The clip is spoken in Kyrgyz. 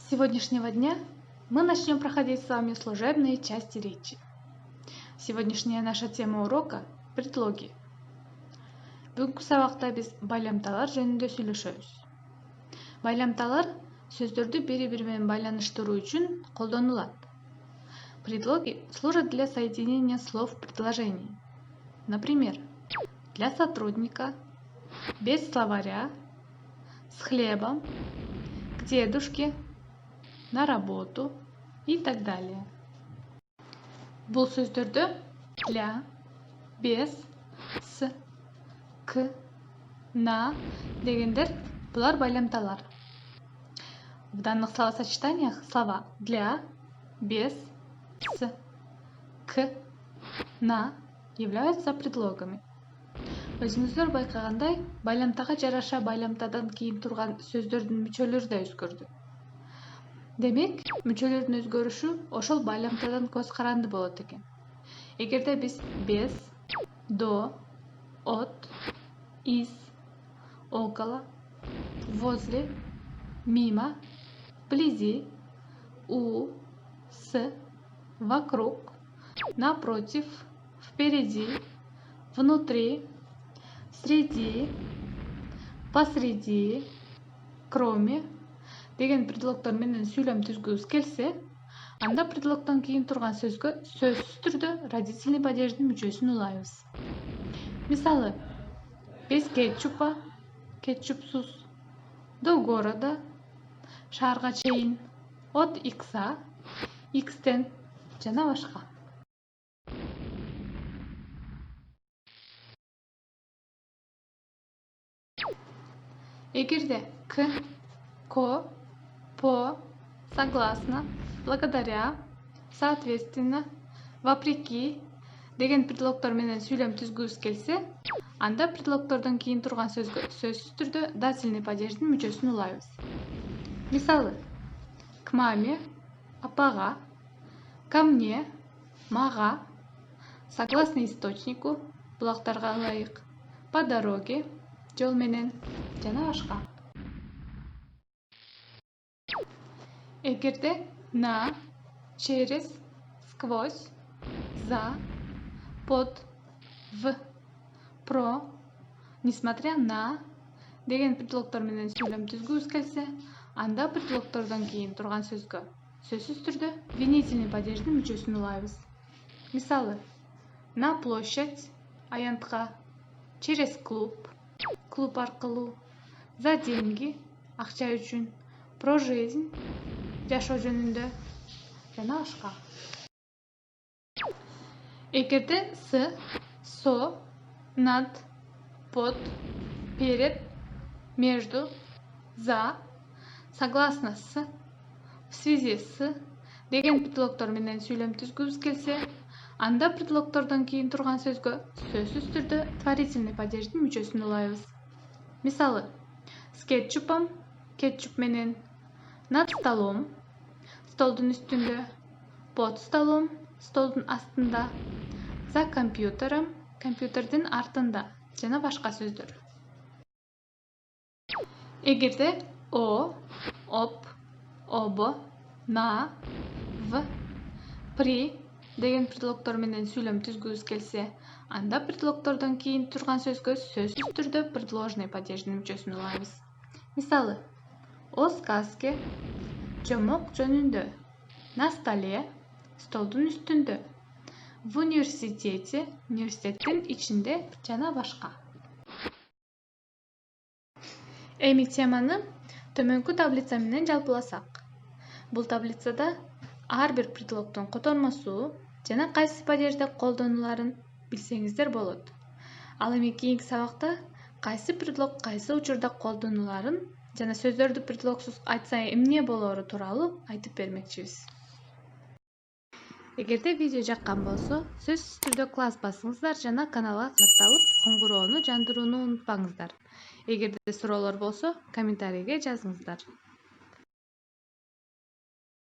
сегодняшнего дня мы начнем проходить с вами служебные части речи. Сегодняшняя наша тема урока – предлоги. Бүгүнкү сабакта биз байламталар жөнүндө сүйлөшөбүз. Байламталар сөздөрдү бири-бири менен байланыштыруу үчүн колдонулат. Предлоги служат для соединения слов в предложении. Например, для сотрудника, без словаря, с хлебом, к дедушке, на работу и так далее. Бул сөздөрдө для, без, с, к, на дегендер булар байламталар. В данных словосочетаниях слова для, без, с, к, на являются предлогами. Өзүңүздөр байкагандай, байламтага жараша байламтадан кийин турган сөздөрдүн мүчөлөрү да өзгөрдү. Демек, мүчөлөрдүн өзгөрүшү ошол байламтадан көз каранды болот экен. Эгерде биз без, до, от, из, около, возле, мимо, вблизи, у, с, вокруг, напротив, впереди, внутри, среди, посреди, кроме деген предлогдор менен сүйлөм түзгүбүз келсе, анда предлогдон кийин турган сөзгө сөзсүз түрдө родительный падеждин мүчөсүн улайбыз. Мисалы, без кетчупа, кетчупсуз, до города, шаарга чейин, от икса, икстен жана башка. Эгерде к, ко, по, согласно, благодаря, соответственно, вопреки деген предлогдор менен сүйлөм түзгүбүз келсе, анда предлогдордон кийин турган сөзгө сөзсүз түрдө дательный падеждин мүчөсүн улайбыз. Мисалы, к маме, апага, ко мне, мага, согласно источнику, булактарга ылайык, по дороге, жол менен жана башка. Эгерде на, через, сквозь, за, под, в, про, несмотря на деген предлогдор менен сүйлөм түзгүбүз келсе, анда предлогдордон кийин турган сөзгө сөзсүз түрдө винительный падеждин мүчөсүн улайбыз. Мисалы, на площадь, аянтка, через клуб, клуб аркылуу, за деньги, акча үчүн, про жизнь, жашоо жөнүндө жана башка. Эгерде с, со, над, под, перед, между, за, согласно с, в связи с деген предлогдор менен сүйлөм түзгүбүз келсе, анда предлогдордон кийин турган сөзгө сөзсүз түрдө творительный падеждин мүчөсүн улайбыз. Мисалы, с кетчупом, кетчуп менен, над столом, столдун үстүндө, под столом, столдун астында, за компьютером, компьютердин артында жана башка сөздөр. Эгерде о, оп, обо, на, в, при деген предлогдор менен сүйлөм түзгүбүз келсе, анда предлогдордон кийин турган сөзгө сөзсүз түрдө предложный падеждин мүчөсүн улайбыз. Мисалы, о сказке, жомок жөнүндө, на столе, столдун үстүндө, в университете, университеттин ичинде жана башка. Эми теманы төмөнкү таблица менен жалпыласак. Бул таблицада ар бир предлогдун котормосу жана кайсы падежде колдонуларын билсеңиздер болот. Ал эми кийинки сабакта кайсы предлог кайсы учурда колдонуларын жана сөздөрдү предлогсуз айтса эмне болоору тууралуу айтып бермекчибиз. Эгерде видео жаккан болсо, сөзсүз түрдө класс басыңыздар жана каналга катталып, коңгуроону жандырууну унутпаңыздар. Эгерде суроолор болсо, комментарийге жазыңыздар.